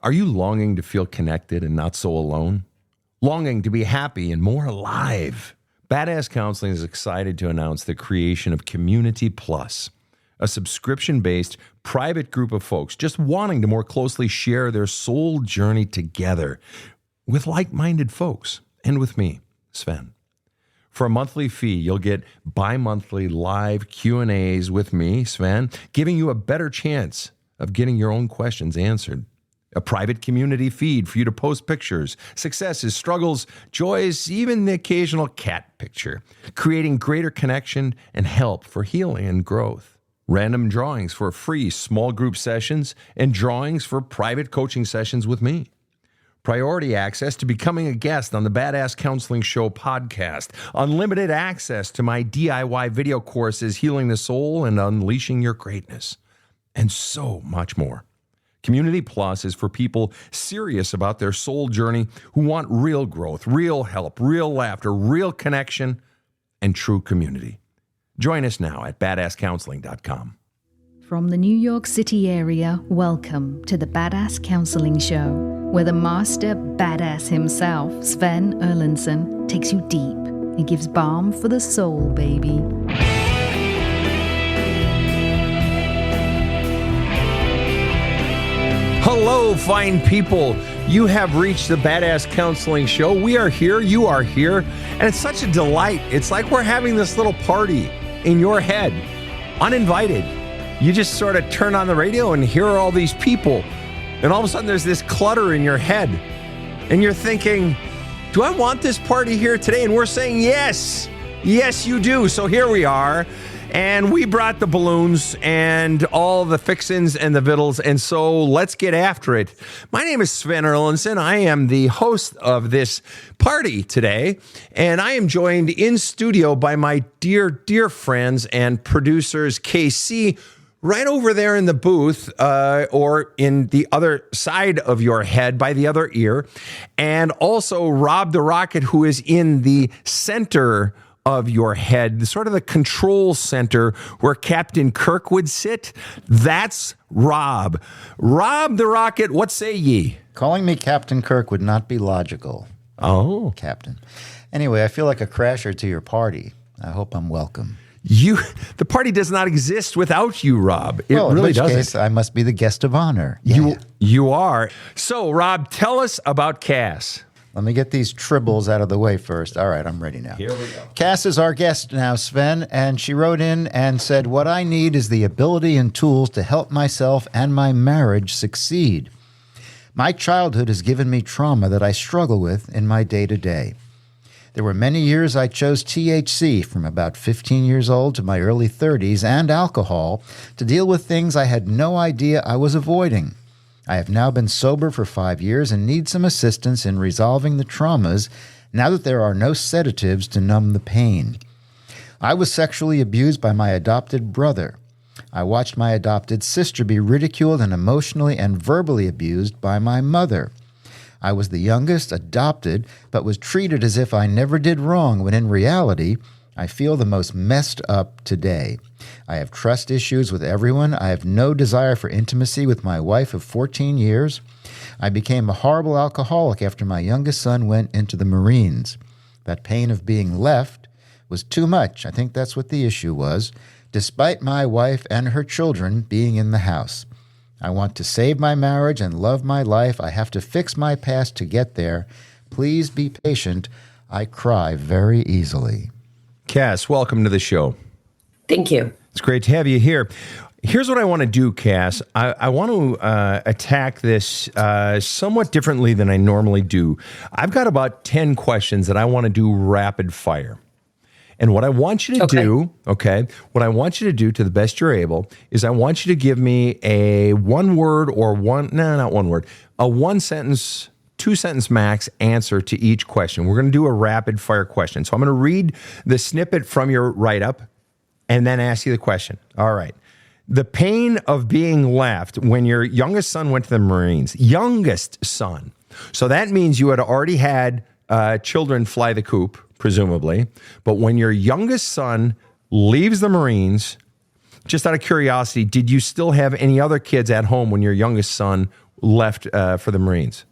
Are you longing to feel connected and not so alone? Longing to be happy and more alive? Badass Counseling is excited to announce the creation of Community Plus, a subscription-based private group of folks just wanting to more closely share their soul journey together with like-minded folks and with me, Sven. For a monthly fee, you'll get bi-monthly live Q&As with me, Sven, giving you a better chance of getting your own questions answered. A private community feed for you to post pictures, successes, struggles, joys, even the occasional cat picture, creating greater connection and help for healing and growth. Random drawings for free small group sessions and drawings for private coaching sessions with me. Priority access to becoming a guest on the Badass Counseling Show podcast. Unlimited access to my DIY video courses, Healing the Soul and Unleashing Your Greatness. And so much more. Community Plus is for people serious about their soul journey who want real growth, real help, real laughter, real connection, and true community. Join us now at badasscounseling.com. From the New York City area, welcome to the Badass Counseling Show, where the master badass himself, Sven Erlandson, takes you deep and gives balm for the soul, baby. Hello, fine people. You have reached the Badass Counseling Show. We are here. You are here. And it's such a delight. It's like we're having this little party in your head, uninvited. You just sort of turn on the radio and hear all these people. And all of a sudden there's this clutter in your head. And you're thinking, do I want this party here today? And we're saying, yes. Yes, you do. So here we are. And we brought the balloons and all the fixins and the vittles, and so let's get after it. My name is Sven Erlandson. I am the host of this party today, and I am joined in studio by my dear, dear friends and producers, KC, right over there in the booth, or in the other side of your head by the other ear, and also Rob the Rocket, who is in the center of your head, sort of the control center where Captain Kirk would sit. That's Rob. Rob the Rocket, what say ye? Calling me Captain Kirk would not be logical. Oh. Captain. Anyway, I feel like a crasher to your party. I hope I'm welcome. The party does not exist without you, Rob. It well, really in which doesn't. case, I must be the guest of honor. Yeah. You are. So, Rob, tell us about Cass. Let me get these tribbles out of the way first. All right, I'm ready now. Here we go. Cass is our guest now, Sven, and she wrote in and said, what I need is the ability and tools to help myself and my marriage succeed. My childhood has given me trauma that I struggle with in my day-to-day. There were many years I chose THC from about 15 years old to my early 30s and alcohol to deal with things I had no idea I was avoiding. I have now been sober for 5 years and need some assistance in resolving the traumas now that there are no sedatives to numb the pain. I was sexually abused by my adopted brother. I watched my adopted sister be ridiculed and emotionally and verbally abused by my mother. I was the youngest, adopted, but was treated as if I never did wrong when in reality, I feel the most messed up today. I have trust issues with everyone. I have no desire for intimacy with my wife of 14 years. I became a horrible alcoholic after my youngest son went into the Marines. That pain of being left was too much. I think that's what the issue was, despite my wife and her children being in the house. I want to save my marriage and love my life. I have to fix my past to get there. Please be patient. I cry very easily. Cass, welcome to the show. Thank you. It's great to have you here. Here's what I want to do, Cass. I want to attack this somewhat differently than I normally do. I've got about 10 questions that I want to do rapid fire. And what I want you to do, what I want you to do to the best you're able is I want you to give me a one sentence, 2 sentence max answer to each question. We're going to do a rapid fire question. So I'm going to read the snippet from your write-up and then ask you the question. All right. The pain of being left when your youngest son went to the Marines. Youngest son. So that means you had already had children fly the coop, presumably. But when your youngest son leaves the Marines, just out of curiosity, did you still have any other kids at home when your youngest son left for the Marines?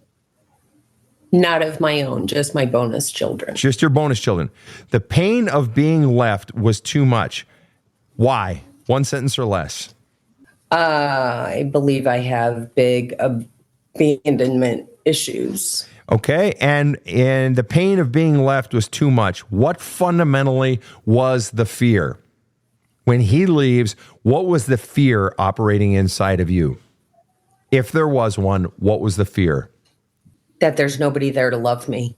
Not of my own, just my bonus children. Just your bonus children. The pain of being left was too much. Why? One sentence or less. I believe I have big abandonment issues. Okay, and the pain of being left was too much. What fundamentally was the fear? When he leaves, what was the fear operating inside of you? If there was one, what was the fear? That there's nobody there to love me.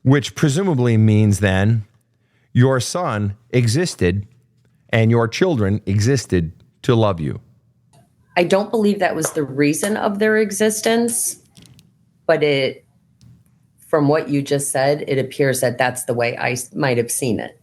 Which presumably means then your son existed and your children existed to love you. I don't believe that was the reason of their existence, but from what you just said, it appears that that's the way I might have seen it.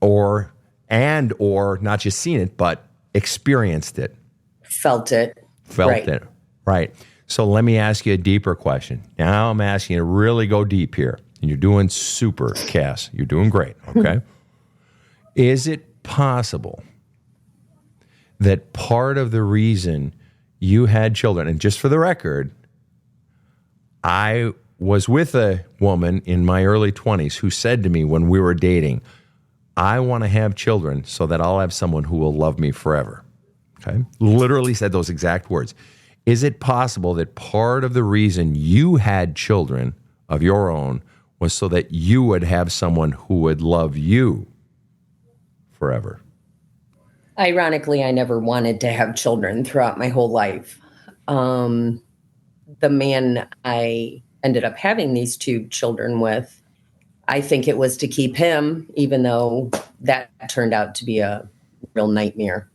Or not just seen it, but experienced it. Felt it. Felt it. Right. So let me ask you a deeper question. Now I'm asking you to really go deep here. And you're doing super, Cass. You're doing great, okay? Is it possible that part of the reason you had children, and just for the record, I was with a woman in my early 20s who said to me when we were dating, I want to have children so that I'll have someone who will love me forever. Okay? Literally said those exact words. Is it possible that part of the reason you had children of your own was so that you would have someone who would love you forever? Ironically, I never wanted to have children throughout my whole life. The man I ended up having these 2 children with, I think it was to keep him, even though that turned out to be a real nightmare.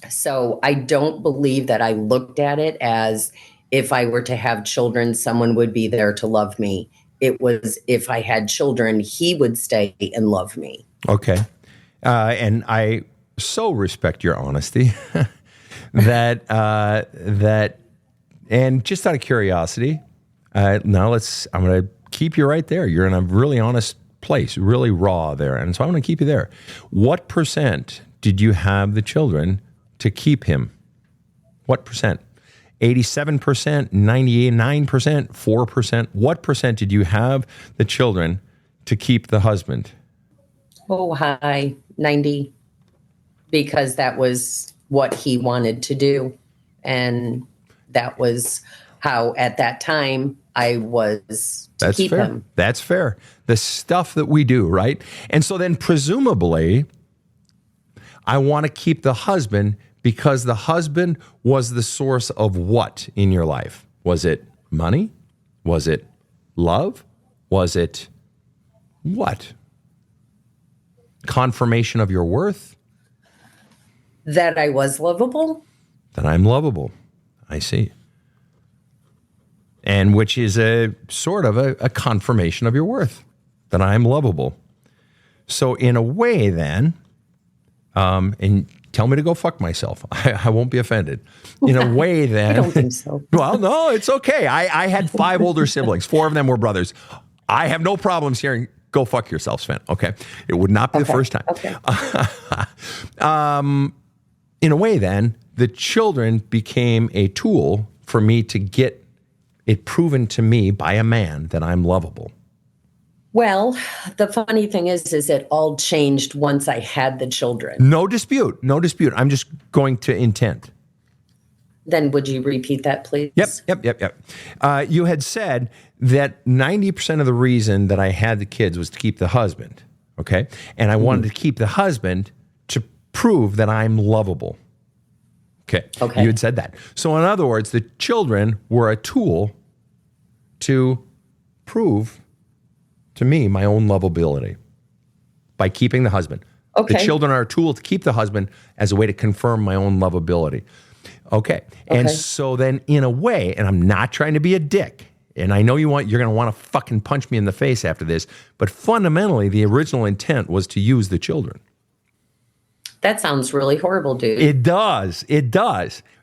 So I don't believe that I looked at it as if I were to have children, someone would be there to love me. It was if I had children, he would stay and love me. Okay. And I so respect your honesty that and just out of curiosity, I'm going to keep you right there. You're in a really honest place, really raw there. And so I'm going to keep you there. What percent did you have the children to keep him? What percent? 87%, 99%, 4%? What percent did you have the children to keep the husband? Oh, high, 90, because that was what he wanted to do. And that was how, at that time, I was to keep him. That's fair. The stuff that we do, right? And so then presumably, I want to keep the husband because the husband was the source of what in your life? Was it money? Was it love? Was it what? Confirmation of your worth? That I was lovable? That I'm lovable. I see. And which is a sort of a confirmation of your worth, that I'm lovable. So in a way then, and tell me to go fuck myself. I won't be offended. In a way then. I don't think so. Well, no, it's okay. I had 5 older siblings. 4 of them were brothers. I have no problems hearing, go fuck yourself, Sven. Okay. It would not be the first time. Okay. In a way then, the children became a tool for me to get it proven to me by a man that I'm lovable. Well, the funny thing is it all changed once I had the children. No dispute. No dispute. I'm just going to intent. Then would you repeat that, please? Yep. You had said that 90% of the reason that I had the kids was to keep the husband, okay? And I wanted to keep the husband to prove that I'm lovable. Okay. You had said that. So in other words, the children were a tool to prove to me my own lovability by keeping the husband. Okay. The children are a tool to keep the husband as a way to confirm my own lovability. Okay. And so then in a way, and I'm not trying to be a dick, and I know you're going to want to fucking punch me in the face after this, but fundamentally the original intent was to use the children. That sounds really horrible, dude. It does.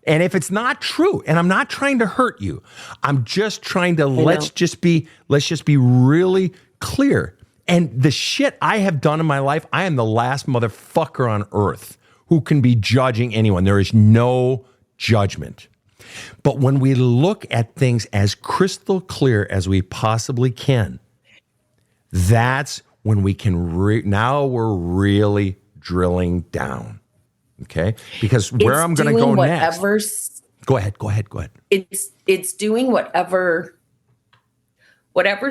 And if it's not true, and I'm not trying to hurt you, I'm just trying to let's just be really clear. And the shit I have done in my life, I am the last motherfucker on earth who can be judging anyone. There is no judgment. But when we look at things as crystal clear as we possibly can, that's when we can now we're really drilling down. Okay? Because where I'm going to go next. Go ahead. It's doing whatever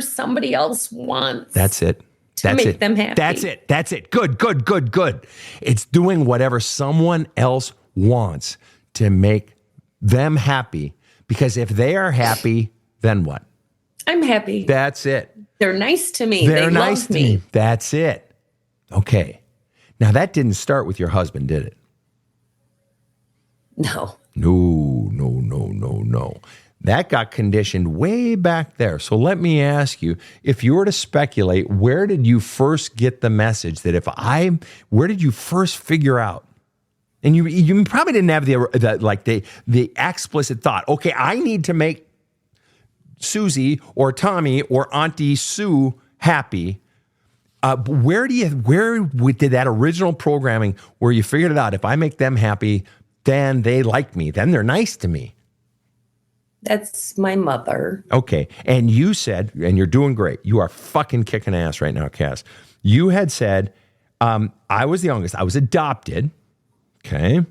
somebody else wants. That's it. To make them happy. That's it. Good. It's doing whatever someone else wants to make them happy. Because if they are happy, then what? I'm happy. That's it. They're nice to me. They're they nice love to me. That's it. Okay. Now that didn't start with your husband, did it? No. No. That got conditioned way back there. So let me ask you, if you were to speculate, where did you first get the message that where did you first figure out? And you probably didn't have the explicit thought, okay, I need to make Susie or Tommy or Auntie Sue happy. Where did that original programming where you figured it out, if I make them happy, then they like me, then they're nice to me? That's my mother. Okay. And you said, and you're doing great. You are fucking kicking ass right now, Cass. You had said, I was the youngest. I was adopted. Okay.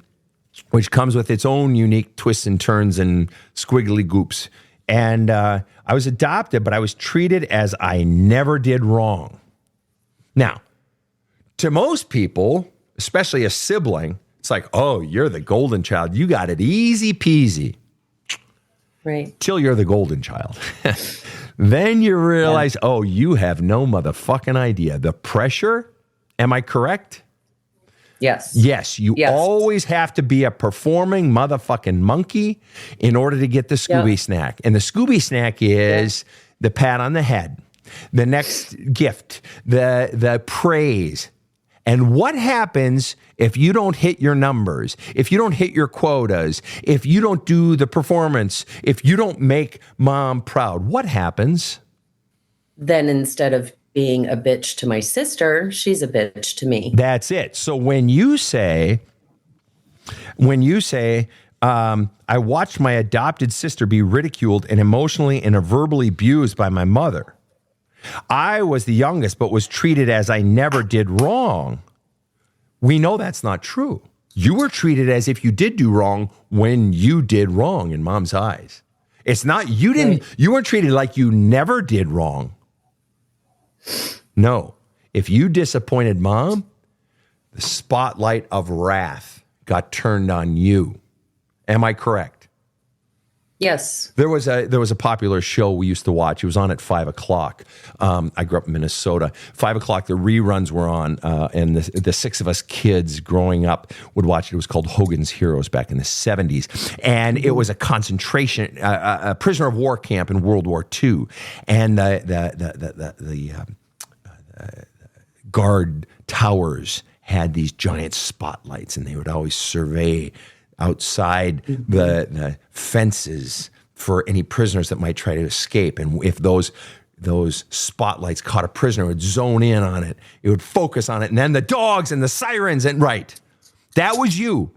Which comes with its own unique twists and turns and squiggly goops. And I was adopted, but I was treated as I never did wrong. Now, to most people, especially a sibling, it's like, oh, you're the golden child. You got it easy peasy. Right. Till you're the golden child. Then you realize, oh, you have no motherfucking idea. The pressure, am I correct? Yes. Yes, you always have to be a performing motherfucking monkey in order to get the Scooby snack. And the Scooby snack is the pat on the head, the next gift, the praise. And what happens if you don't hit your numbers, if you don't hit your quotas, if you don't do the performance, if you don't make mom proud? What happens? Then instead of being a bitch to my sister, she's a bitch to me. That's it. So when you say, I watched my adopted sister be ridiculed and emotionally and verbally abused by my mother. I was the youngest, but was treated as I never did wrong. We know that's not true. You were treated as if you did do wrong when you did wrong in mom's eyes. It's not, you weren't treated like you never did wrong. No. If you disappointed mom, the spotlight of wrath got turned on you. Am I correct? Yes. There was a popular show we used to watch. It was on at 5:00. I grew up in Minnesota. 5:00, the reruns were on, and the six of us kids growing up would watch it. It was called Hogan's Heroes back in the 70s. And it was a concentration, a prisoner of war camp in World War II. And the guard towers had these giant spotlights, and they would always survey outside the fences for any prisoners that might try to escape. And if those spotlights caught a prisoner, it would zone in on it. It would focus on it. And then the dogs and the sirens, and right. That was you.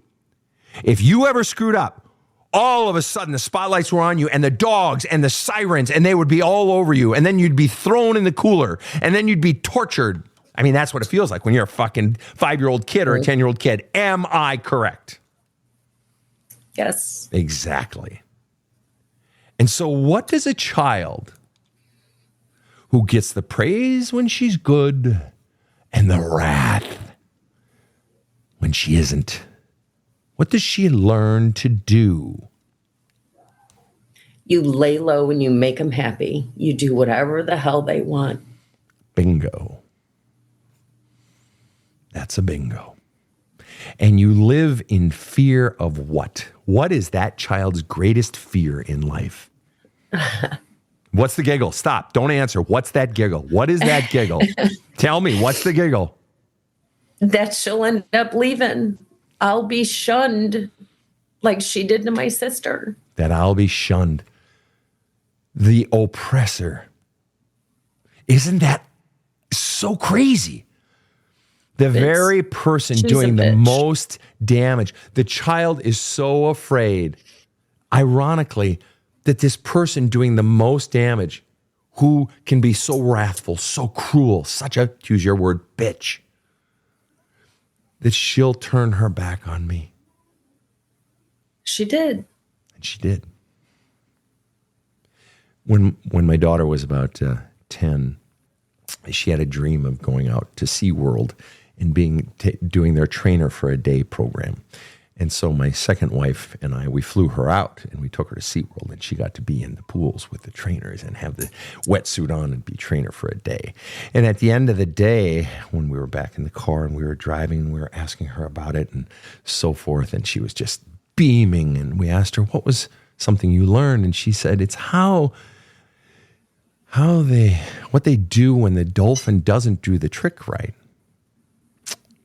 If you ever screwed up, all of a sudden the spotlights were on you, and the dogs and the sirens, and they would be all over you. And then you'd be thrown in the cooler, and then you'd be tortured. I mean, that's what it feels like when you're a fucking 5-year-old kid or a 10-year-old kid. Am I correct? Yes. Exactly. And so what does a child who gets the praise when she's good and the wrath when she isn't, what does she learn to do? You lay low and you make them happy. You do whatever the hell they want. Bingo. That's a bingo. And you live in fear of what? What is that child's greatest fear in life? What's the giggle? Stop. Don't answer. What's that giggle? What is that giggle? Tell me, what's the giggle? That she'll end up leaving. I'll be shunned like she did to my sister. That I'll be shunned. The oppressor. Isn't that so crazy? The very person doing the most damage. The child is so afraid. ironically, that this person doing the most damage, who can be so wrathful, so cruel, such a, to use your word, bitch, that she'll turn her back on me. She did. And she did. When my daughter was about 10, she had a dream of going out to SeaWorld and doing their trainer for a day program. And so my second wife and I, we flew her out and we took her to SeaWorld, and she got to be in the pools with the trainers and have the wetsuit on and be trainer for a day. And at the end of the day, when we were back in the car and we were driving and we were asking her about it and so forth, and she was just beaming, and we asked her, what was something you learned? And she said, it's what they do when the dolphin doesn't do the trick right.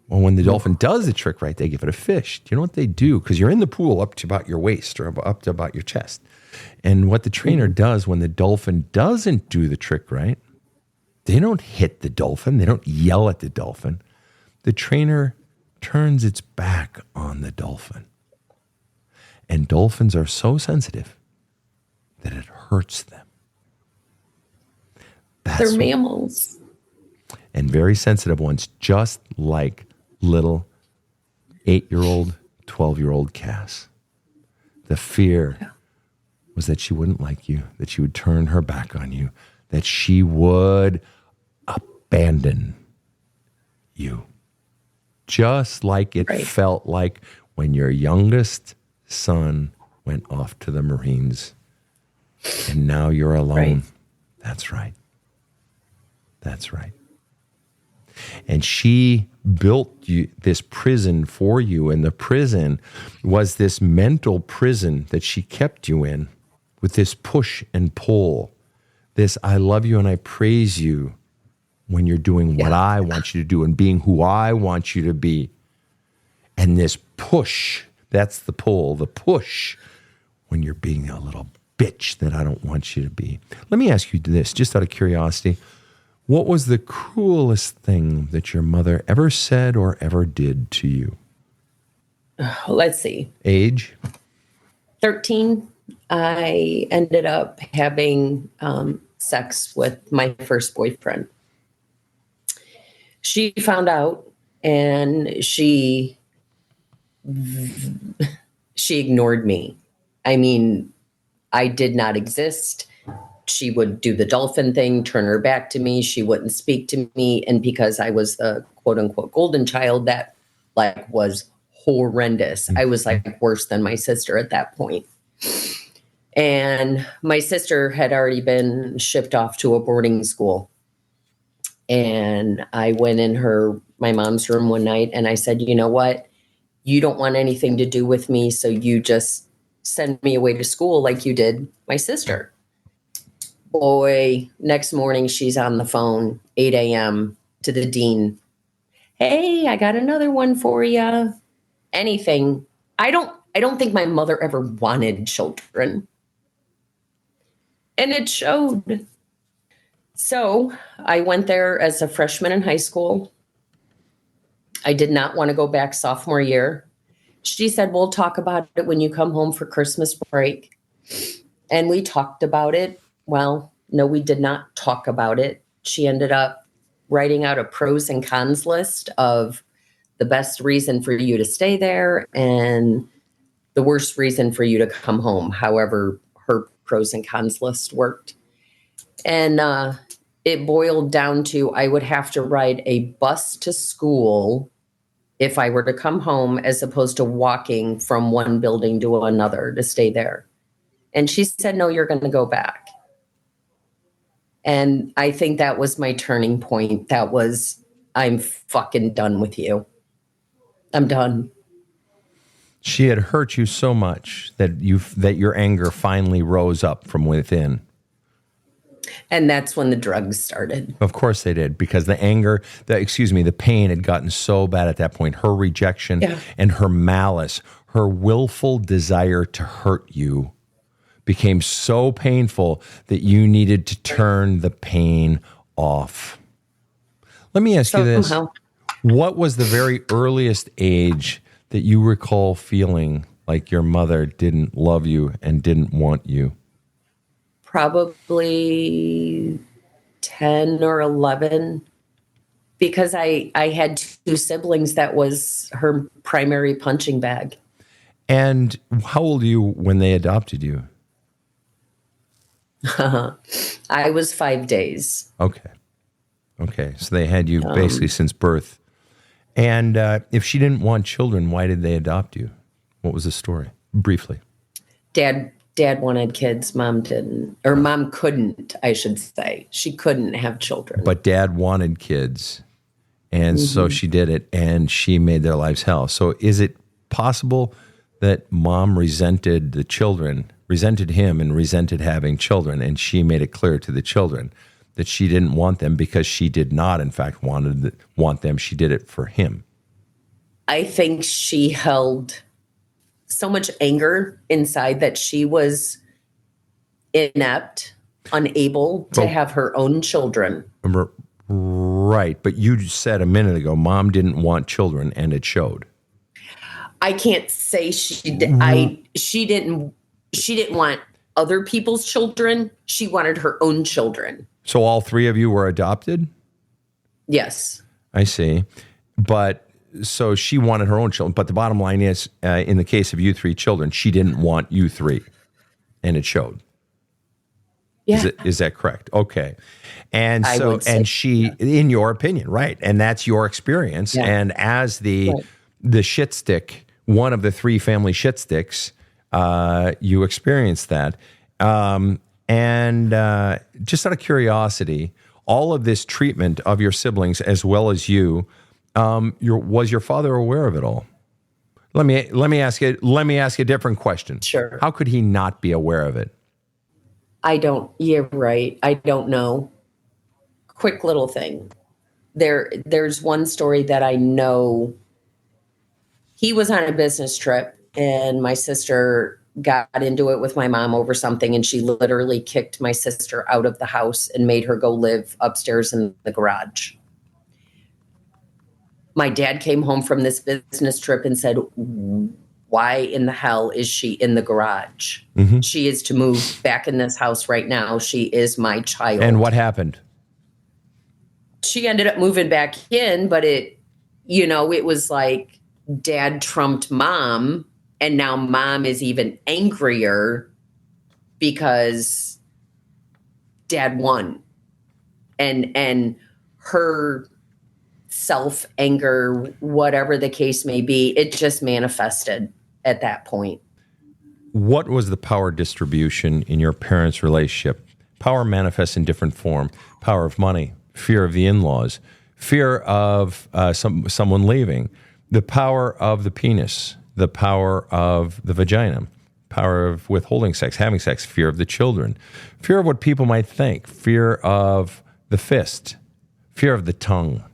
Well, when the dolphin does the trick right, they give it a fish. Do you know what they do? Because you're in the pool up to about your waist or up to about your chest. And what the trainer does when the dolphin doesn't do the trick right, they don't hit the dolphin. They don't yell at the dolphin. The trainer turns its back on the dolphin. And dolphins are so sensitive that it hurts them. They're mammals. And very sensitive ones, just like little 8-year-old, 12-year-old Cass. The fear was that she wouldn't like you, that she would turn her back on you, that she would abandon you. Just like it felt like when your youngest son went off to the Marines and now you're alone. Right. That's right. That's right. And she built this prison for you, and the prison was this mental prison that she kept you in with this push and pull, this I love you and I praise you when you're doing what I want you to do and being who I want you to be. And this push, that's the pull, the push when you're being a little bitch that I don't want you to be. Let me ask you this, just out of curiosity. What was the cruelest thing that your mother ever said or ever did to you? Let's see. Age? 13. I ended up having sex with my first boyfriend. She found out, and she ignored me. I mean, I did not exist. She would do the dolphin thing, turn her back to me. She wouldn't speak to me. And because I was the quote unquote golden child, that was horrendous. I was worse than my sister at that point. And my sister had already been shipped off to a boarding school. And I went in my mom's room one night and I said, you know what? You don't want anything to do with me. So you just send me away to school like you did my sister. Boy, next morning she's on the phone, 8 a.m. to the dean. Hey, I got another one for you. Anything. I don't think my mother ever wanted children. And it showed. So I went there as a freshman in high school. I did not want to go back sophomore year. She said, we'll talk about it when you come home for Christmas break. And we talked about it. Well, no, we did not talk about it. She ended up writing out a pros and cons list of the best reason for you to stay there and the worst reason for you to come home, however her pros and cons list worked. And it boiled down to I would have to ride a bus to school if I were to come home as opposed to walking from one building to another to stay there. And she said, no, you're going to go back. And I think that was my turning point. That was, I'm fucking done with you. I'm done. She had hurt you so much that your anger finally rose up from within. And that's when the drugs started. Of course they did, because the pain had gotten so bad at that point. Her rejection and her malice, her willful desire to hurt you became so painful that you needed to turn the pain off. Let me ask you this. What was the very earliest age that you recall feeling Like your mother didn't love you and didn't want you? Probably 10 or 11, because I had two siblings. That was her primary punching bag. And how old are you when they adopted you? I was 5 days. Okay. So they had you basically since birth. And if she didn't want children, why did they adopt you? What was the story? Briefly. Dad wanted kids. Mom didn't, or mom couldn't, I should say. She couldn't have children. But dad wanted kids. And so she did it, and she made their lives hell. So is it possible that mom resented the children, resented him and resented having children, and she made it clear to the children that she didn't want them because she did not, in fact, want them. She did it for him. I think she held so much anger inside that she was inept, unable to have her own children. Right. But you said a minute ago, mom didn't want children, and it showed. I can't say she didn't want other people's children. She wanted her own children. So all three of you were adopted? Yes. I see. But so she wanted her own children. But the bottom line is, in the case of you three children, she didn't want you three. And it showed. Yeah. Is that correct? Okay. And I so, would say, and she, in your opinion, right. And that's your experience. Yeah. And as the shit stick, one of the three family shit sticks, you experienced that. And just out of curiosity, all of this treatment of your siblings as well as you, was your father aware of it all? Let me ask a different question. Sure. How could he not be aware of it? You're right. I don't know. Quick little thing. There's one story that I know. He was on a business trip and my sister got into it with my mom over something, and she literally kicked my sister out of the house and made her go live upstairs in the garage. My dad came home from this business trip and said, why in the hell is she in the garage? Mm-hmm. She is to move back in this house right now. She is my child. And what happened? She ended up moving back in, but it was like dad trumped mom, and now mom is even angrier because dad won. And her self-anger, whatever the case may be, it just manifested at that point. What was the power distribution in your parents' relationship? Power manifests in different form. Power of money, fear of the in-laws, fear of someone leaving, the power of the penis, the power of the vagina, power of withholding sex, having sex, fear of the children, fear of what people might think, fear of the fist, fear of the tongue.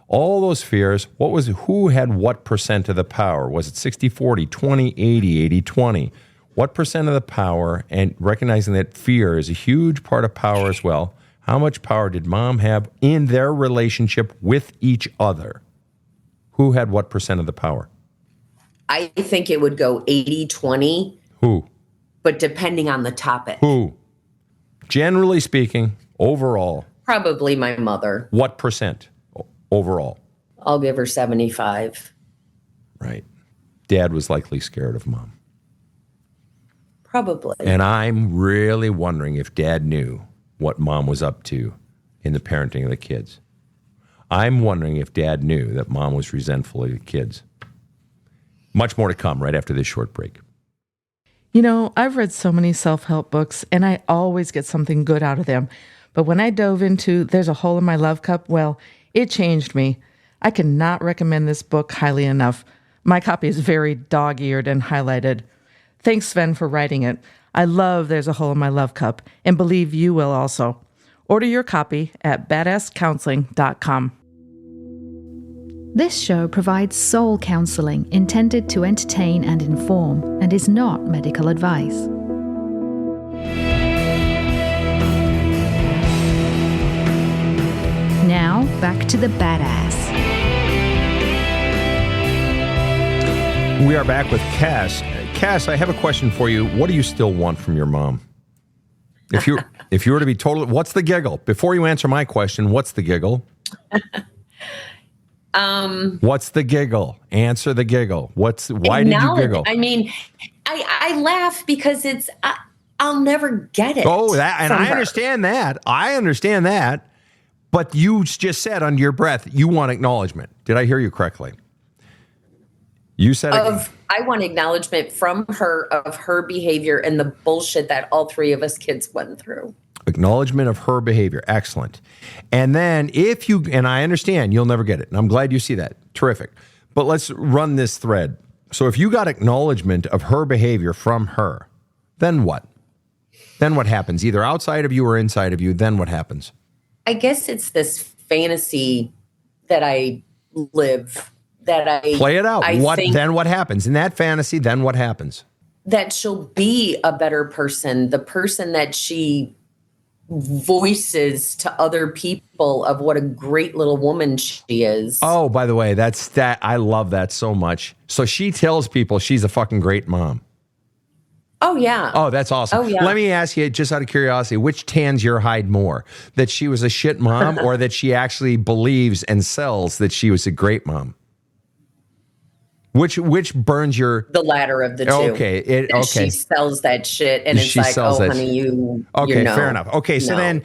All those fears, who had what percent of the power? Was it 60-40, 20-80, 80-20? What percent of the power? And recognizing that fear is a huge part of power as well. How much power did mom have in their relationship with each other? Who had what percent of the power? I think it would go 80-20. Who? But depending on the topic. Who? Generally speaking, overall. Probably my mother. What percent? Overall? I'll give her 75. Right. Dad was likely scared of mom. Probably. And I'm really wondering if dad knew what mom was up to in the parenting of the kids. I'm wondering if dad knew that mom was resentful of the kids. Much more to come right after this short break. You know, I've read so many self-help books, and I always get something good out of them. But when I dove into There's a Hole in My Love Cup, well, it changed me. I cannot recommend this book highly enough. My copy is very dog-eared and highlighted. Thanks, Sven, for writing it. I love There's a Hole in My Love Cup, and believe you will also. Order your copy at badasscounseling.com. This show provides soul counseling intended to entertain and inform, and is not medical advice. Now, back to the badass. We are back with Cass. Cass, I have a question for you. What do you still want from your mom? If you were to be totally, what's the giggle? Before you answer my question, what's the giggle? What's the giggle? Answer the giggle. Why did you giggle? I mean, I laugh because I'll never get it. Oh, I understand that. I understand that. But you just said under your breath, you want acknowledgement. Did I hear you correctly? You said I want acknowledgement from her of her behavior and the bullshit that all three of us kids went through. Acknowledgement of her behavior. Excellent. And then and I understand you'll never get it. And I'm glad you see that. Terrific. But let's run this thread. So if you got acknowledgement of her behavior from her, then what? Then what happens? Either outside of you or inside of you, then what happens? I guess it's this fantasy that I live. That I play it out. Then what happens in that fantasy? Then what happens? That she'll be a better person, the person that she voices to other people of what a great little woman she is. Oh, by the way, I love that so much. So she tells people she's a fucking great mom. Oh, yeah. Oh, that's awesome. Oh, yeah. Let me ask you, just out of curiosity, which tans your hide more? That she was a shit mom or that she actually believes and sells that she was a great mom? Which burns your... The latter of the two. Okay. She sells that shit, and it's like, oh, honey, you Okay, know. fair enough. Okay, so then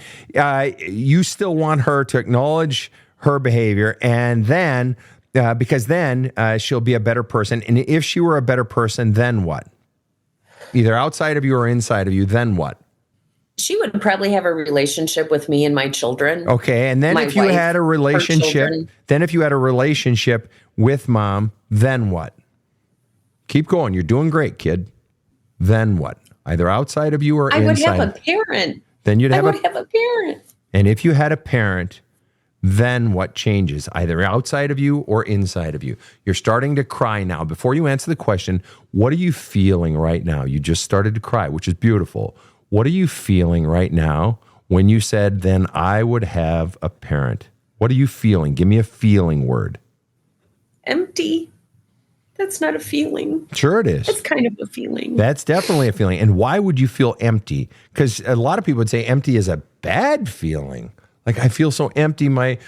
you still want her to acknowledge her behavior, and then, because then she'll be a better person. And if she were a better person, then what? Either outside of you or inside of you, then what? She would probably have a relationship with me and my children. Okay, and then if you had a relationship, with mom, then what? Keep going. You're doing great, kid. Then what? Either outside of you or inside. I would have a parent. Then you'd have a parent. And if you had a parent, then what changes? Either outside of you or inside of you. You're starting to cry now. Before you answer the question, what are you feeling right now? You just started to cry, which is beautiful. What are you feeling right now when you said, then I would have a parent? What are you feeling? Give me a feeling word. Empty. That's not a feeling. Sure it is. It's kind of a feeling. That's definitely a feeling. And why would you feel empty? Because a lot of people would say empty is a bad feeling. Like, I feel so empty. My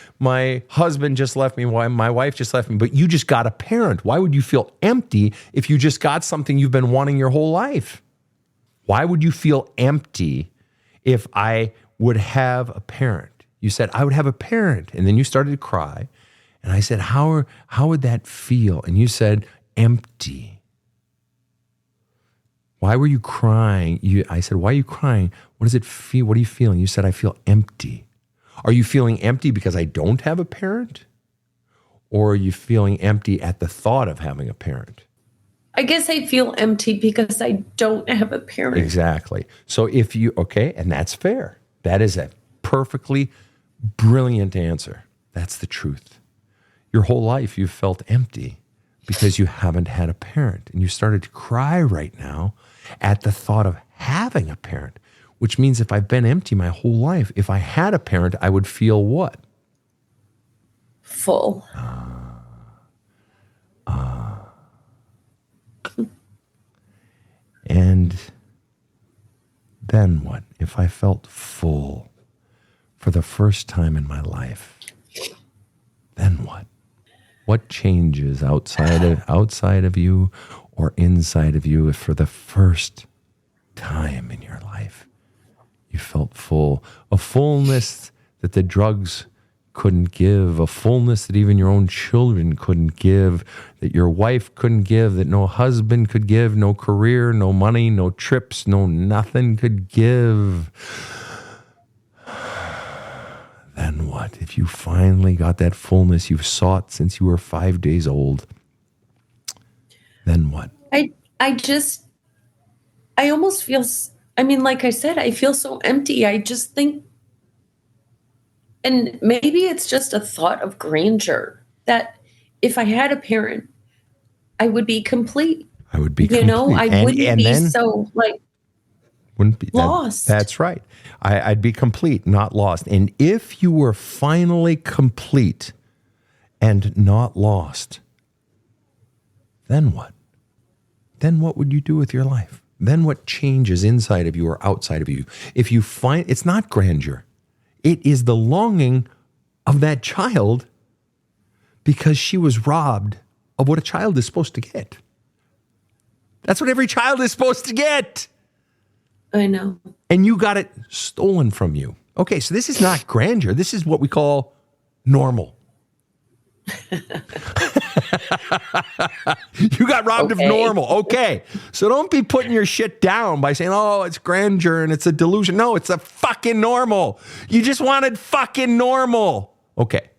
husband just left me. My wife just left me. But you just got a parent. Why would you feel empty if you just got something you've been wanting your whole life? Why would you feel empty if I would have a parent? You said, I would have a parent. And then you started to cry. And I said, how would that feel? And you said, empty. Why were you crying? I said, why are you crying? What does it feel? What are you feeling? You said, I feel empty. Are you feeling empty because I don't have a parent? Or are you feeling empty at the thought of having a parent? I guess I feel empty because I don't have a parent. Exactly. So and that's fair. That is a perfectly brilliant answer. That's the truth. Your whole life you've felt empty because you haven't had a parent. And you started to cry right now at the thought of having a parent, which means if I've been empty my whole life, if I had a parent, I would feel what? Full. And then what? If I felt full for the first time in my life, then what? What changes outside of you or inside of you if for the first time in your life you felt full? A fullness that the drugs couldn't give, a fullness that even your own children couldn't give, that your wife couldn't give, that no husband could give, no career, no money, no trips, no nothing could give. Then what? If you finally got that fullness you've sought since you were 5 days old, then what? I almost feel, like I said, I feel so empty. I just think, and maybe it's just a thought of grandeur that if I had a parent, I would be complete. I would be complete. I wouldn't be so wouldn't be lost. That's right. I'd be complete, not lost. And if you were finally complete and not lost, then what? then what would you do with your life? Then what changes inside of you or outside of you? If you find it's not grandeur, it is the longing of that child because she was robbed of what a child is supposed to get. That's what every child is supposed to get. I know. And you got it stolen from you. Okay, so this is not grandeur. This is what we call normal. You got robbed of normal. Okay. So don't be putting your shit down by saying, oh, it's grandeur and it's a delusion. No, it's a fucking normal. You just wanted fucking normal. Okay.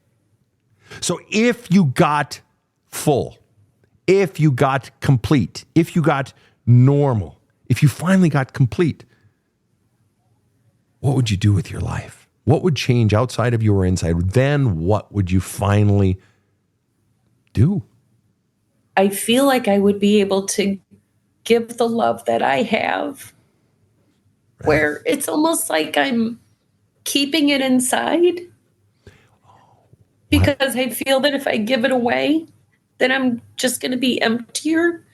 So if you got full, if you got complete, if you got normal, if you finally got complete, what would you do with your life? What would change outside of you or inside? Then what would you finally do? I feel like I would be able to give the love that I have, right, where it's almost like I'm keeping it inside because I feel that if I give it away, then I'm just going to be emptier,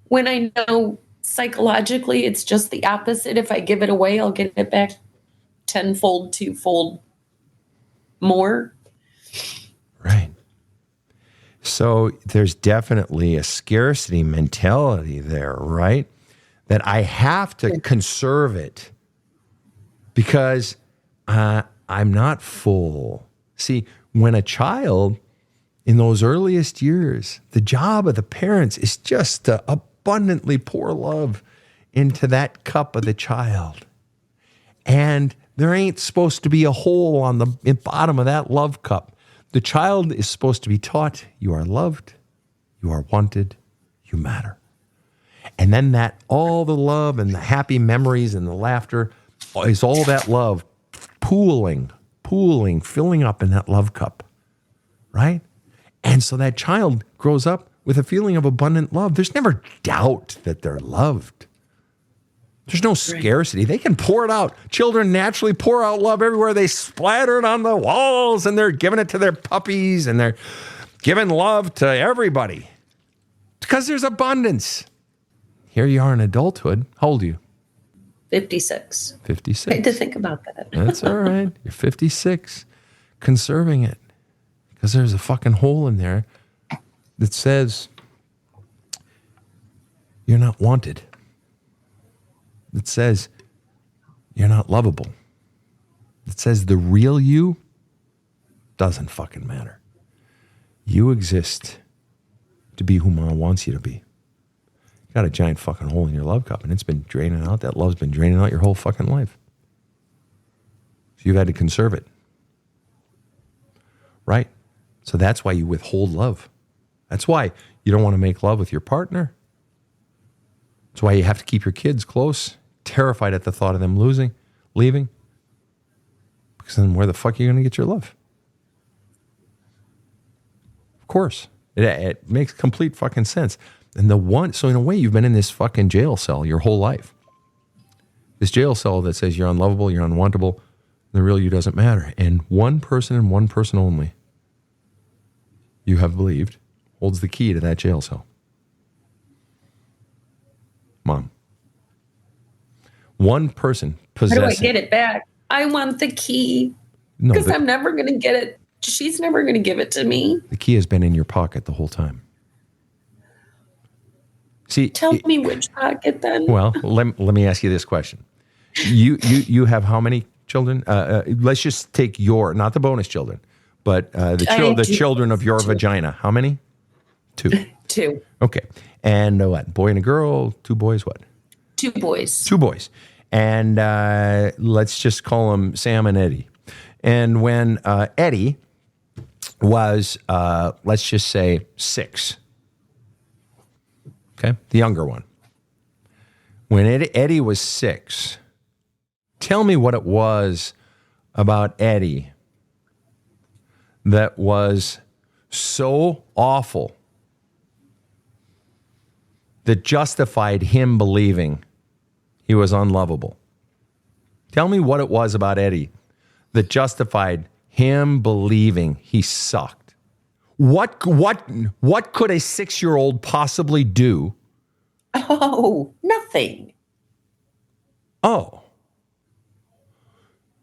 when I know psychologically it's just the opposite. If I give it away, I'll get it back tenfold, twofold more. Right. So there's definitely a scarcity mentality there, right? That I have to conserve it because I'm not full. See, when a child in those earliest years, the job of the parents is just to abundantly pour love into that cup of the child. And there ain't supposed to be a hole on the bottom of that love cup. The child is supposed to be taught you are loved, you are wanted, you matter. And then that all the love and the happy memories and the laughter is all that love pooling, filling up in that love cup, right? And so that child grows up with a feeling of abundant love. There's never doubt that they're loved. There's no scarcity. They can pour it out. Children naturally pour out love everywhere. They splatter it on the walls and they're giving it to their puppies and they're giving love to everybody because there's abundance. Here you are in adulthood. How old are you? 56. 56. I had to think about that. That's all right. You're 56. Conserving it because there's a fucking hole in there that says you're not wanted. It says you're not lovable. It says the real you doesn't fucking matter. You exist to be who Mom wants you to be. You got a giant fucking hole in your love cup and it's been draining out. That love's been draining out your whole fucking life. So you've had to conserve it. Right? So that's why you withhold love. That's why you don't want to make love with your partner. That's why you have to keep your kids close, terrified at the thought of them leaving. Because then where the fuck are you going to get your love? Of course. It makes complete fucking sense. And so in a way, you've been in this fucking jail cell your whole life. This jail cell that says you're unlovable, you're unwantable, the real you doesn't matter. And one person and one person only, you have believed, holds the key to that jail cell. Mom. One person possessing. How do I get it back? I want the key because I'm never going to get it. She's never going to give it to me. The key has been in your pocket the whole time. See, tell me which pocket then. Well, let me ask you this question. You have how many children? Let's just take not the bonus children, but the children of your vagina. How many? 2. 2. Okay. And what? Boy and a girl, 2 boys, what? 2 boys. 2 boys. And let's just call them Sam and Eddie. And when Eddie was, let's just say 6. Okay, the younger one. When Eddie was 6, tell me what it was about Eddie that was so awful that justified him believing he was unlovable. Tell me what it was about Eddie that justified him believing he sucked. What could a 6-year-old possibly do Oh, nothing. Oh.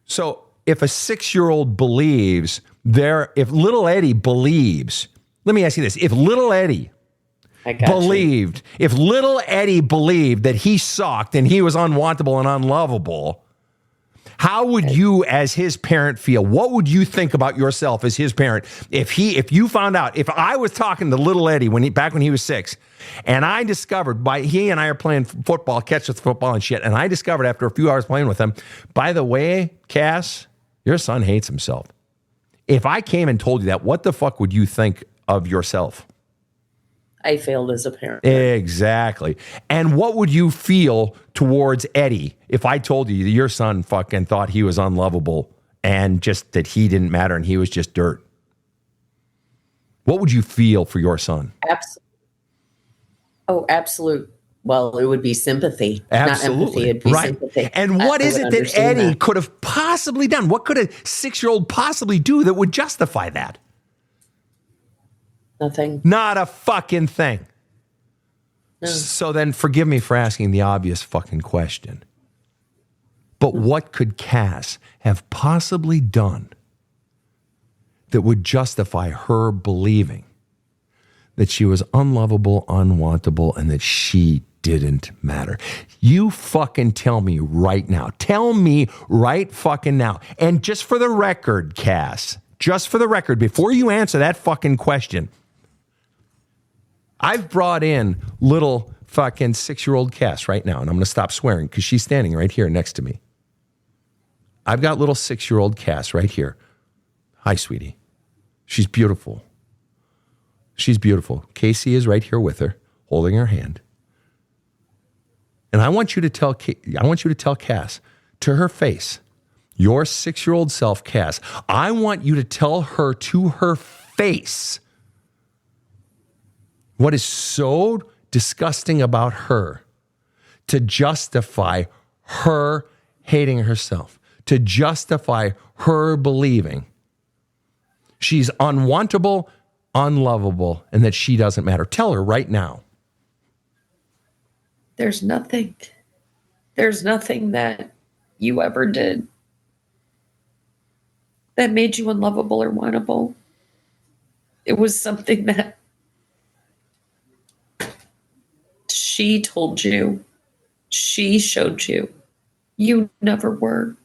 So if a 6-year-old believes if little Eddie believes, let me ask you this. If little Eddie believed that he sucked and he was unwantable and unlovable, how would you as his parent feel? What would you think about yourself as his parent if you found out, if I was talking to little Eddie back when he was 6, and I discovered he and I are playing football, catch with football and shit, and I discovered after a few hours playing with him, by the way, Cass, your son hates himself. If I came and told you that, what the fuck would you think of yourself? I failed as a parent. Exactly. And what would you feel towards Eddie if I told you that your son fucking thought he was unlovable and just that he didn't matter and he was just dirt? What would you feel for your son? Absolute. Well, it would be sympathy. Absolutely. Not empathy. It'd be right. Sympathy. And what is it that Eddie could have possibly done? What could a 6-year-old possibly do that would justify that? Nothing. Not a fucking thing. No. So then forgive me for asking the obvious fucking question. But what could Cass have possibly done that would justify her believing that she was unlovable, unwantable, and that she didn't matter? You fucking tell me right now. Tell me right fucking now. And just for the record, Cass, just for the record, before you answer that fucking question, I've brought in little fucking 6-year-old Cass right now, and I'm going to stop swearing because she's standing right here next to me. I've got little 6-year-old Cass right here. Hi, sweetie. She's beautiful. She's beautiful. Casey is right here with her, holding her hand. And I want you to tell Cass to her face, your 6-year-old self, Cass, I want you to tell her to her face what is so disgusting about her to justify her hating herself, to justify her believing she's unwantable, unlovable, and that she doesn't matter. Tell her right now. There's nothing that you ever did that made you unlovable or wantable. It was something that she told you, she showed you, you never were.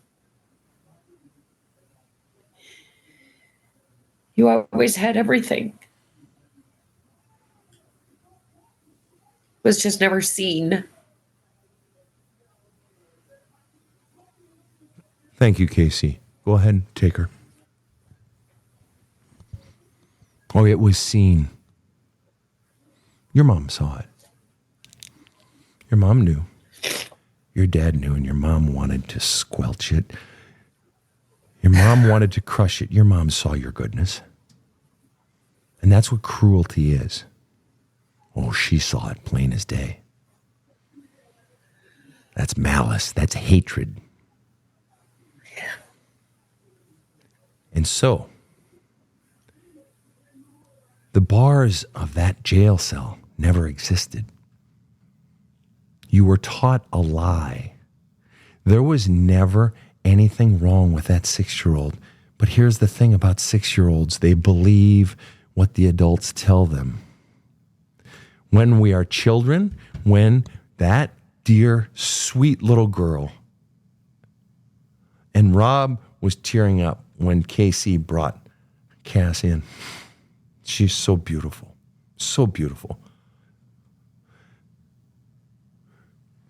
You always had everything. Was just never seen. Thank you, Casey. Go ahead and take her. Oh, it was seen. Your mom saw it. Your mom knew. Your dad knew, and your mom wanted to squelch it. Your mom wanted to crush it. Your mom saw your goodness. And that's what cruelty is. Oh, she saw it plain as day. That's malice. That's hatred. And so, the bars of that jail cell never existed. You were taught a lie. There was never anything wrong with that 6-year-old. But here's the thing about 6-year-olds. They believe what the adults tell them. When we are children, when that dear, sweet little girl, and Rob was tearing up when Casey brought Cass in. She's so beautiful, so beautiful.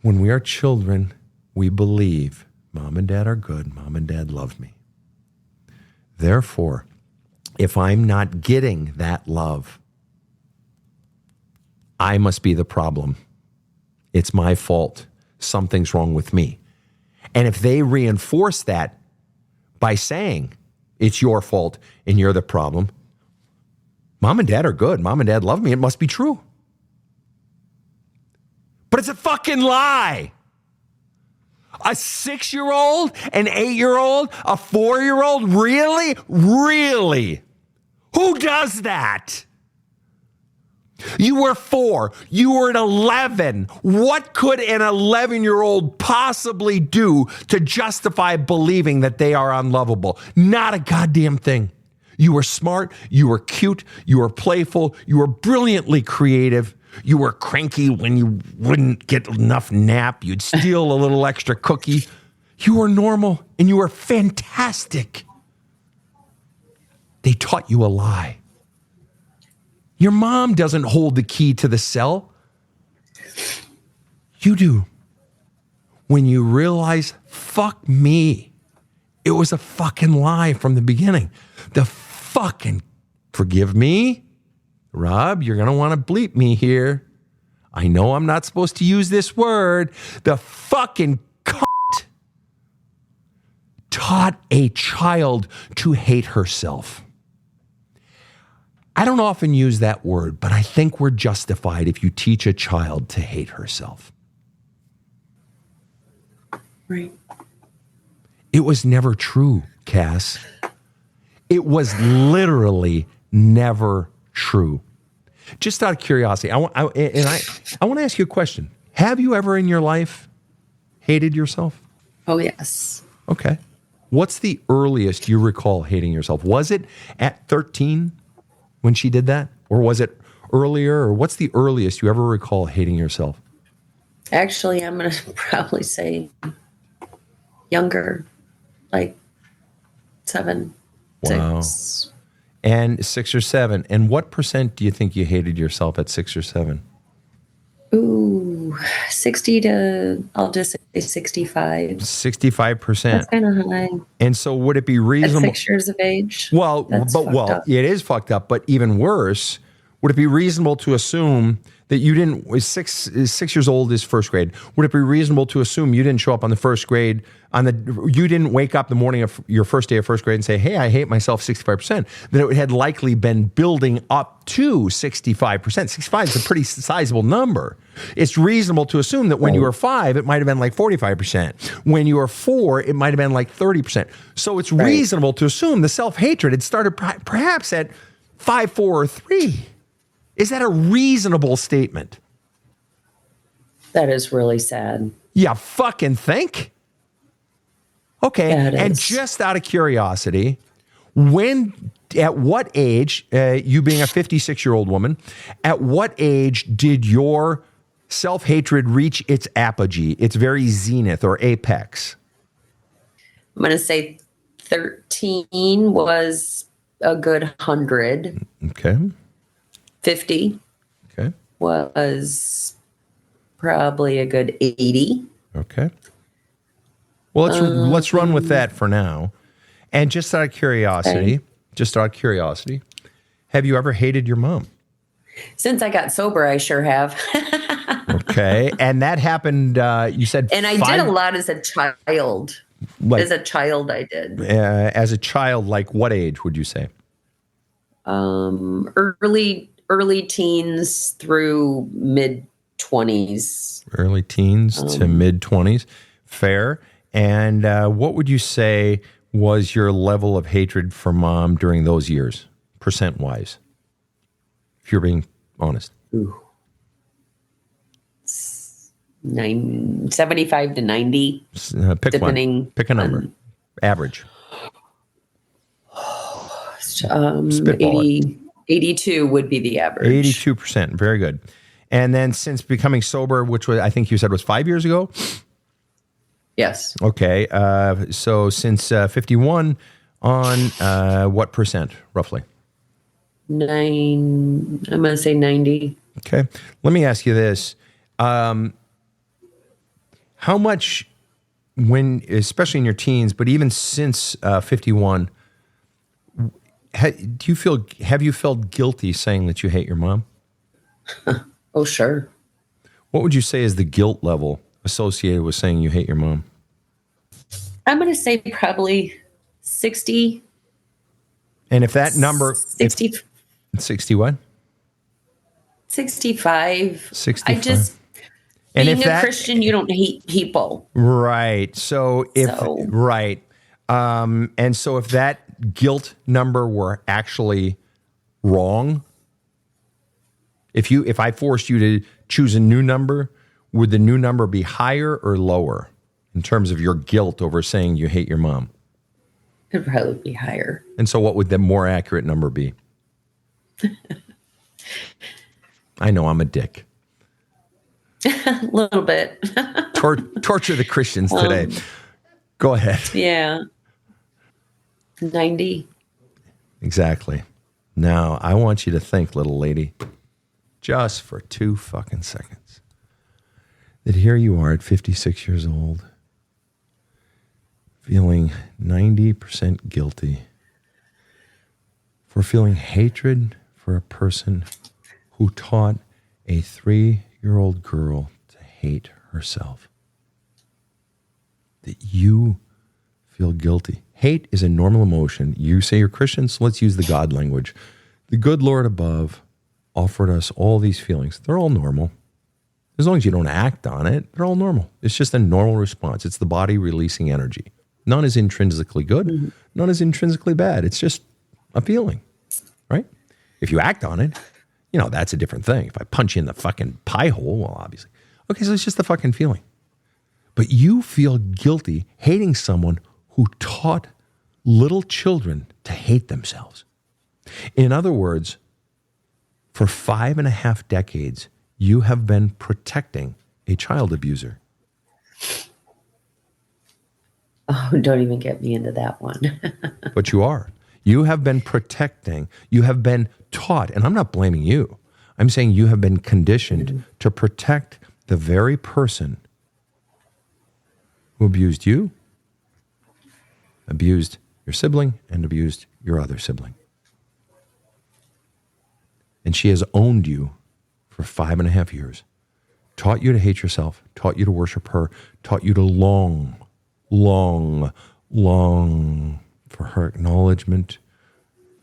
When we are children, we believe mom and dad are good, mom and dad love me. Therefore, if I'm not getting that love, I must be the problem. It's my fault. Something's wrong with me. And if they reinforce that by saying it's your fault and you're the problem, mom and dad are good, mom and dad love me, it must be true. But it's a fucking lie. A 6-year-old, an 8-year-old, a 4-year-old, really? Really? Who does that? You were 4. You were an 11. What could an 11-year-old possibly do to justify believing that they are unlovable? Not a goddamn thing. You were smart. You were cute. You were playful. You were brilliantly creative. You were cranky when you wouldn't get enough nap. You'd steal a little extra cookie. You were normal and you were fantastic. They taught you a lie. Your mom doesn't hold the key to the cell. You do. When you realize, fuck me, it was a fucking lie from the beginning. The fucking, forgive me, Rob, you're going to want to bleep me here. I know I'm not supposed to use this word. The fucking cunt taught a child to hate herself. I don't often use that word, but I think we're justified if you teach a child to hate herself. Right. It was never true, Cass. It was literally never true. Just out of curiosity, I want to ask you a question. Have you ever in your life hated yourself? Oh, yes. Okay. What's the earliest you recall hating yourself? Was it at 13? When she did that? Or was it earlier? Or what's the earliest you ever recall hating yourself? Actually, I'm going to probably say younger, like 7, Wow. 6. And 6 or 7. And what percent do you think you hated yourself at 6 or 7? Ooh, 60 to, I'll just say 65. 65%. That's kind of high. And so would it be At reasonable? 6 years of age? Well, That's fucked up. it is fucked up, but even worse, would it be reasonable to assume that you didn't, 6 years old is first grade. Would it be reasonable to assume you didn't show up on the first grade, you didn't wake up the morning of your first day of first grade and say, hey, I hate myself 65%, that it had likely been building up to 65%. 65 is a pretty sizable number. It's reasonable to assume that when you were 5, it might have been like 45%. When you were 4, it might have been like 30%. So it's reasonable to assume the self-hatred had started perhaps at 5, 4, or 3. Is that a reasonable statement? That is really sad. Yeah, fucking think. Okay, Yeah, it and is. just out of curiosity, at what age, you being a 56-year-old woman, at what age did your self-hatred reach its apogee, its very zenith or apex? I'm going to say 13 was a good 100. Okay. 50 Okay. was probably a good 80. Okay. Well, let's run with that for now. And just out of curiosity, have you ever hated your mom? Since I got sober, I sure have. Okay. And that happened, you said And I did a lot as a child. Like, As a child, I did. as a child, like what age would you say? Early teens through mid 20s. Early teens to mid 20s. Fair. And what would you say was your level of hatred for mom during those years, percent-wise, if you're being honest? Ooh. 75 to 90. Pick Depending one. Pick a number. on- Average. Spitball it. 82 would be the average. 82%. Very good. And then since becoming sober, which was, I think you said was 5 years ago? Yes. Okay. So since 51 on what percent, roughly? 9, I'm going to say 90. Okay. Let me ask you this. How much, especially in your teens, but even since 51, have you felt guilty saying that you hate your mom? Oh, sure. What would you say is the guilt level associated with saying you hate your mom? I'm going to say probably 60. And if that number... 60. 60 what? 65. 65. I just... And being if a that- Christian, you don't hate people. Right. So if... So- Right. And so if that guilt number were actually wrong, If I forced you to choose a new number, would the new number be higher or lower in terms of your guilt over saying you hate your mom? It'd probably be higher. And so what would the more accurate number be? I know I'm a dick. A little bit. Torture the Christians today. Go ahead. Yeah. 90. Exactly. Now, I want you to think, little lady, just for 2 fucking seconds, that here you are at 56 years old, feeling 90% guilty for feeling hatred for a person who taught a 3-year-old girl to hate herself. That you feel guilty. Hate is a normal emotion. You say you're Christian, so let's use the God language. The good Lord above offered us all these feelings. They're all normal. As long as you don't act on it, they're all normal. It's just a normal response. It's the body releasing energy. None is intrinsically good. None is intrinsically bad. It's just a feeling, right? If you act on it, that's a different thing. If I punch you in the fucking pie hole, well, obviously. Okay, so it's just a fucking feeling. But you feel guilty hating someone who taught little children to hate themselves. In other words, for 5.5 decades, you have been protecting a child abuser. Oh, don't even get me into that one. But you are. You have been protecting. You have been taught, and I'm not blaming you. I'm saying you have been conditioned to protect the very person who abused you, abused your sibling, and abused your other sibling. And she has owned you for 5.5 years, taught you to hate yourself, taught you to worship her, taught you to long for her acknowledgement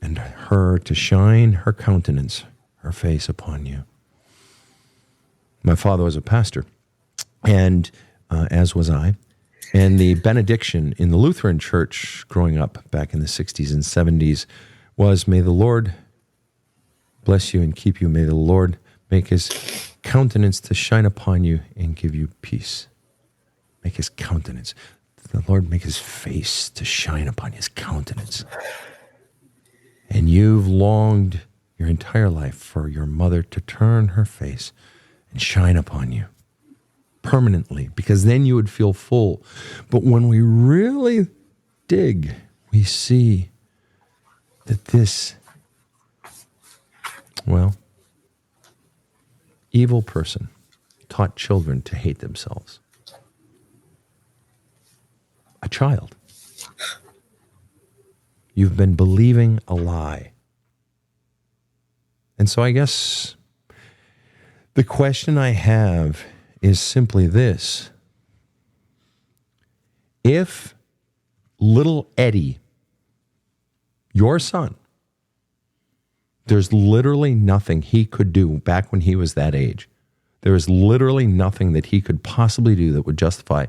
and her to shine her countenance, her face upon you. My father was a pastor, and as was I. And the benediction in the Lutheran church growing up back in the 60s and 70s was, may the Lord bless you and keep you. May the Lord make his countenance to shine upon you and give you peace. Make his countenance. The Lord make his face to shine upon his countenance. And you've longed your entire life for your mother to turn her face and shine upon you permanently, because then you would feel full. But when we really dig, we see that this, evil person taught children to hate themselves. A child. You've been believing a lie. And so I guess the question I have is simply this. If little Eddie, your son, there's literally nothing he could do back when he was that age. There is literally nothing that he could possibly do that would justify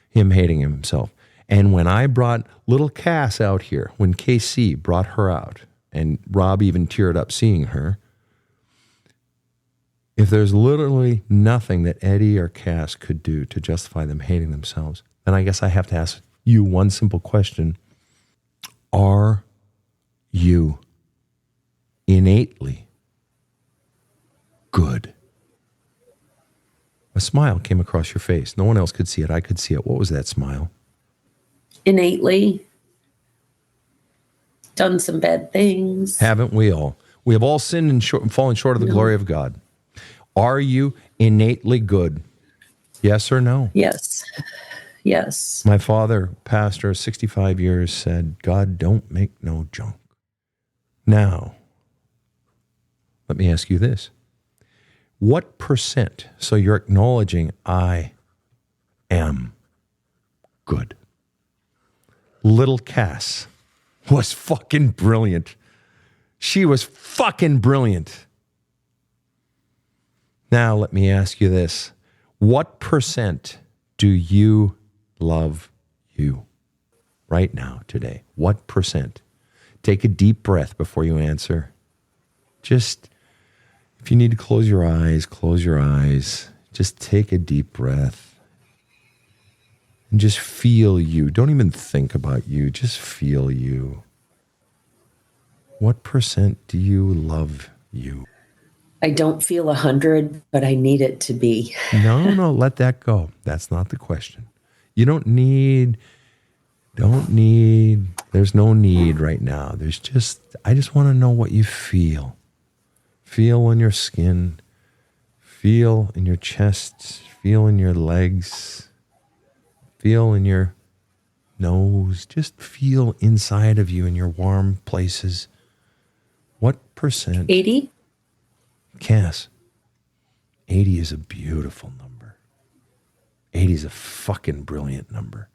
him hating himself. And when I brought little Cass out here, when KC brought her out, and Rob even teared up seeing her, if there's literally nothing that Eddie or Cass could do to justify them hating themselves, then I guess I have to ask you one simple question. Are you innately good? A smile came across your face. No one else could see it. I could see it. What was that smile? Innately done some bad things. Haven't we all? We have all sinned and fallen short of the glory of God. Are you innately good? Yes or no? Yes. Yes. My father, pastor, 65 years, said, God don't make no junk. Now, let me ask you this. What percent, so you're acknowledging I am good. Little Cass was fucking brilliant. She was fucking brilliant. Now, let me ask you this. What percent do you love you right now, today? What percent? Take a deep breath before you answer. Just If you need to close your eyes, close your eyes. Just take a deep breath. And just feel you. Don't even think about you. Just feel you. What percent do you love you? I don't feel 100, but I need it to be. No, let that go. That's not the question. You don't need, there's no need right now. I just want to know what you feel. Feel in your skin, feel in your chest, feel in your legs, feel in your nose. Just feel inside of you in your warm places. What percent? 80? Cass, 80 is a beautiful number. 80 is a fucking brilliant number.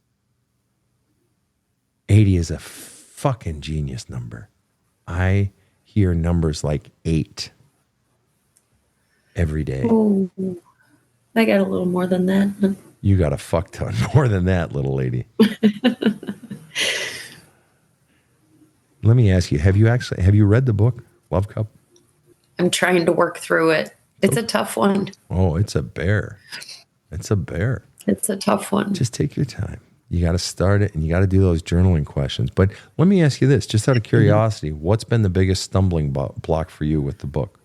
80 is a fucking genius number. I hear numbers like 8 every day. Oh, I got a little more than that. You got a fuck ton more than that, little lady. Let me ask you, have you read the book, Love Cup? I'm trying to work through it. It's a tough one. Oh, it's a bear. It's a bear. It's a tough one. Just take your time. You got to start it and you got to do those journaling questions. But let me ask you this, just out of curiosity, what's been the biggest stumbling block for you with the book?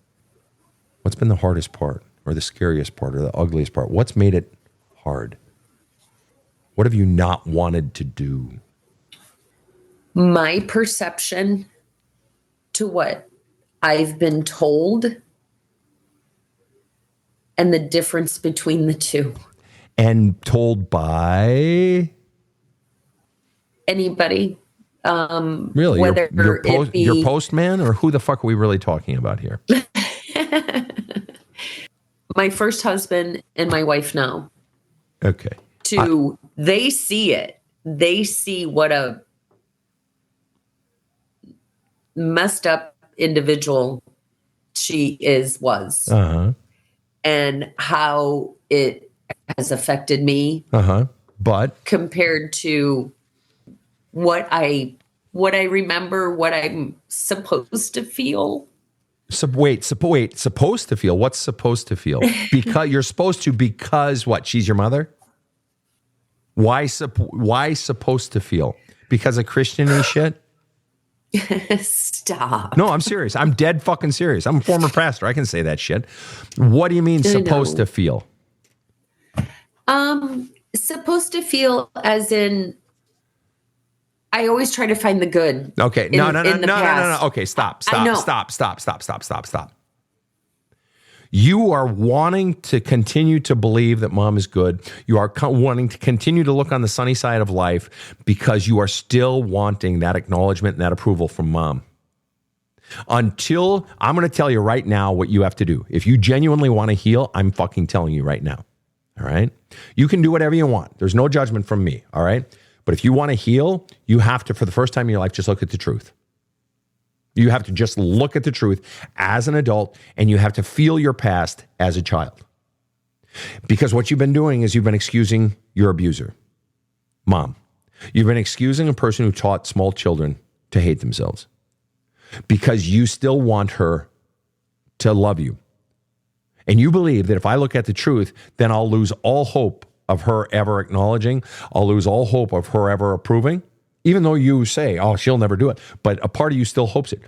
What's been the hardest part or the scariest part or the ugliest part? What's made it hard? What have you not wanted to do? My perception to what I've been told and the difference between the two. And told by? Anybody. Really? Whether your postman, or who the fuck are we really talking about here? My first husband and my wife now. Okay. They see it. They see what a messed up individual she was. Uh-huh. And how it has affected me. Uh-huh. But compared to what I remember, what I'm supposed to feel. Wait, supposed to feel? What's supposed to feel? Because you're supposed to, because what? She's your mother? Why supposed to feel? Because of Christian-y shit? Stop. No, I'm serious. I'm dead fucking serious. I'm a former pastor. I can say that shit. What do you mean supposed to feel? Supposed to feel as in, I always try to find the good. Okay. No. Okay, stop. You are wanting to continue to believe that mom is good. You are wanting to continue to look on the sunny side of life because you are still wanting that acknowledgement and that approval from mom. Until, I'm going to tell you right now what you have to do. If you genuinely want to heal, I'm fucking telling you right now. All right? You can do whatever you want. There's no judgment from me. All right? But if you want to heal, you have to, for the first time in your life, just look at the truth. You have to just look at the truth as an adult, and you have to feel your past as a child. Because what you've been doing is you've been excusing your abuser, mom. You've been excusing a person who taught small children to hate themselves because you still want her to love you. And you believe that if I look at the truth, then I'll lose all hope of her ever acknowledging. I'll lose all hope of her ever approving, even though you say, oh, she'll never do it. But a part of you still hopes it.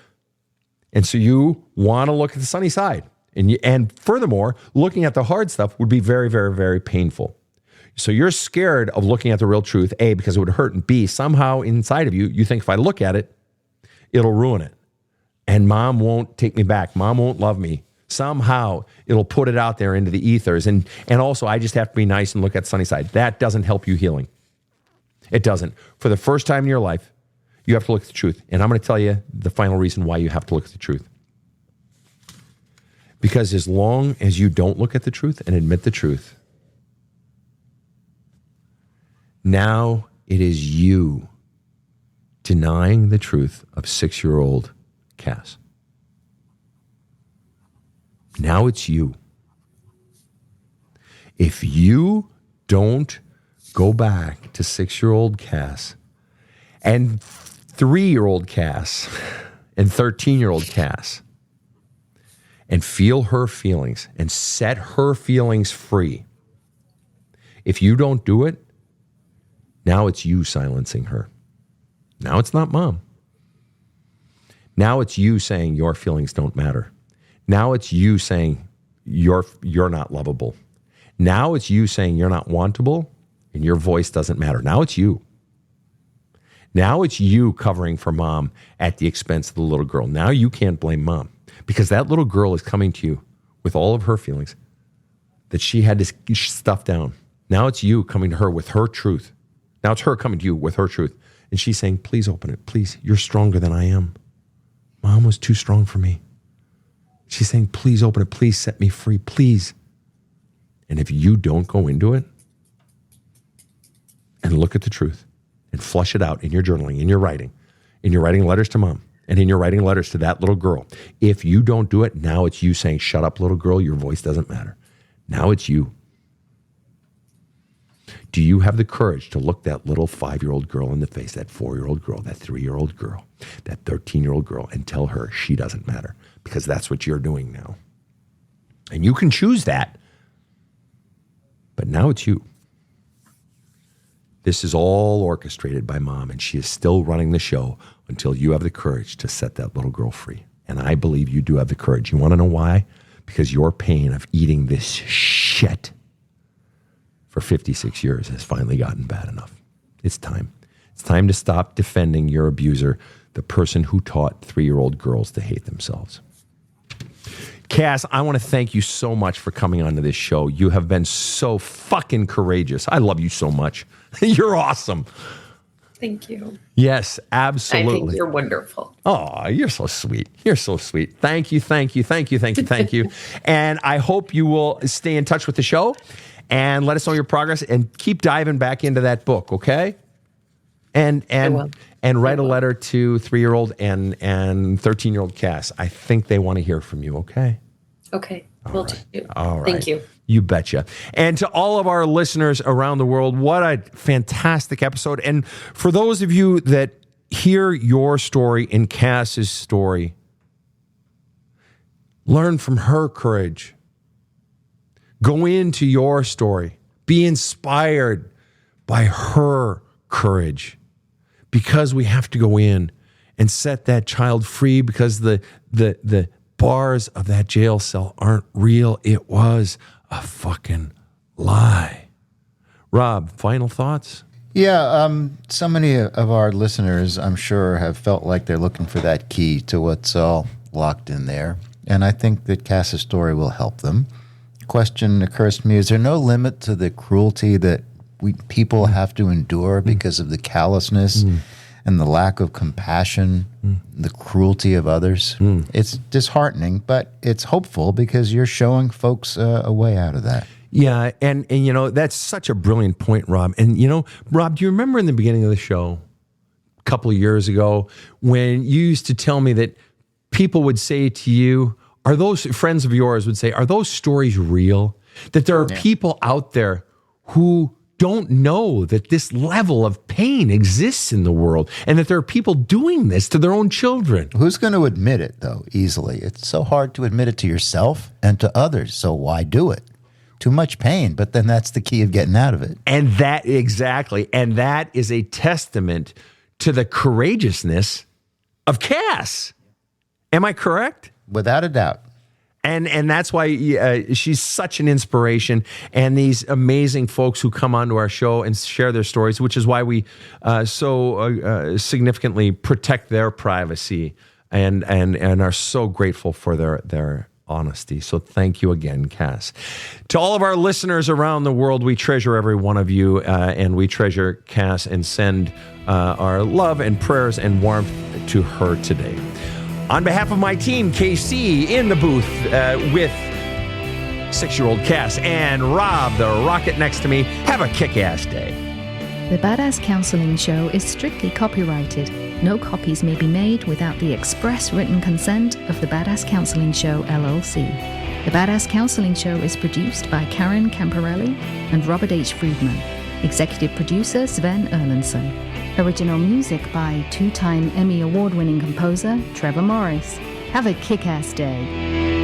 And so you want to look at the sunny side. And furthermore, looking at the hard stuff would be very, very, very painful. So you're scared of looking at the real truth, A, because it would hurt, and B, somehow inside of you, you think if I look at it, it'll ruin it. And mom won't take me back. Mom won't love me. Somehow it'll put it out there into the ethers. And also, I just have to be nice and look at the sunny side. That doesn't help you healing. It doesn't. For the first time in your life, you have to look at the truth. And I'm going to tell you the final reason why you have to look at the truth. Because as long as you don't look at the truth and admit the truth, now it is you denying the truth of 6-year-old Cass. Now it's you. If you don't go back to 6-year-old Cass and 3-year-old Cass and 13-year-old Cass and feel her feelings and set her feelings free. If you don't do it, now it's you silencing her. Now it's not mom. Now it's you saying your feelings don't matter. Now it's you saying you're not lovable. Now it's you saying you're not wantable and your voice doesn't matter. Now it's you. Now it's you covering for mom at the expense of the little girl. Now you can't blame mom because that little girl is coming to you with all of her feelings that she had to stuff down. Now it's you coming to her with her truth. Now it's her coming to you with her truth. And she's saying, please open it. Please, you're stronger than I am. Mom was too strong for me. She's saying, please open it. Please set me free. Please. And if you don't go into it and look at the truth and flush it out in your journaling, in your writing letters to mom, and in your writing letters to that little girl, if you don't do it, now it's you saying, shut up, little girl. Your voice doesn't matter. Now it's you. Do you have the courage to look that little 5-year-old girl in the face, that 4-year-old girl, that 3-year-old girl, that 13-year-old girl, and tell her she doesn't matter? Because that's what you're doing now. And you can choose that, but now it's you. This is all orchestrated by mom, and she is still running the show until you have the courage to set that little girl free. And I believe you do have the courage. You want to know why? Because your pain of eating this shit for 56 years has finally gotten bad enough. It's time. It's time to stop defending your abuser, the person who taught 3-year-old girls to hate themselves. Cass, I want to thank you so much for coming onto this show. You have been so fucking courageous. I love you so much. You're awesome. Thank you. Yes, absolutely. I think you're wonderful. Oh, you're so sweet. You're so sweet. Thank you. And I hope you will stay in touch with the show and let us know your progress and keep diving back into that book, okay? And write a letter to 3-year-old and 13-year-old Cass. I think they want to hear from you, okay? Okay. Will do. All right. Thank you. You betcha. And to all of our listeners around the world, what a fantastic episode. And for those of you that hear your story and Cass's story, learn from her courage. Go into your story. Be inspired by her courage. Because we have to go in and set that child free because the bars of that jail cell aren't real. It was a fucking lie. Rob, final thoughts? Yeah, so many of our listeners, I'm sure, have felt like they're looking for that key to what's all locked in there. And I think that Cass's story will help them. Question occurs to me, is there no limit to the cruelty that people have to endure because of the callousness and the lack of compassion, the cruelty of others? It's disheartening, but it's hopeful because you're showing folks a way out of that. Yeah, and you know, that's such a brilliant point, Rob. And you know, Rob, do you remember in the beginning of the show, a couple of years ago, when you used to tell me that people would say to you, are those friends of yours would say, are those stories real? That there are people out there who don't know that this level of pain exists in the world and that there are people doing this to their own children. Who's going to admit it, though, easily? It's so hard to admit it to yourself and to others, so why do it? Too much pain, but then that's the key of getting out of it. And that, exactly, and that is a testament to the courageousness of Cass. Am I correct? Without a doubt. And that's why she's such an inspiration. And these amazing folks who come onto our show and share their stories, which is why we so significantly protect their privacy and are so grateful for their honesty. So thank you again, Cass. To all of our listeners around the world, we treasure every one of you, and we treasure Cass and send our love and prayers and warmth to her today. On behalf of my team, KC in the booth with 6-year-old Cass and Rob, the rocket next to me, have a kick-ass day. The Badass Counseling Show is strictly copyrighted. No copies may be made without the express written consent of the Badass Counseling Show, LLC. The Badass Counseling Show is produced by Karen Camparelli and Robert H. Friedman. Executive producer Sven Erlandson. Original music by 2-time Emmy Award-winning composer Trevor Morris. Have a kick-ass day.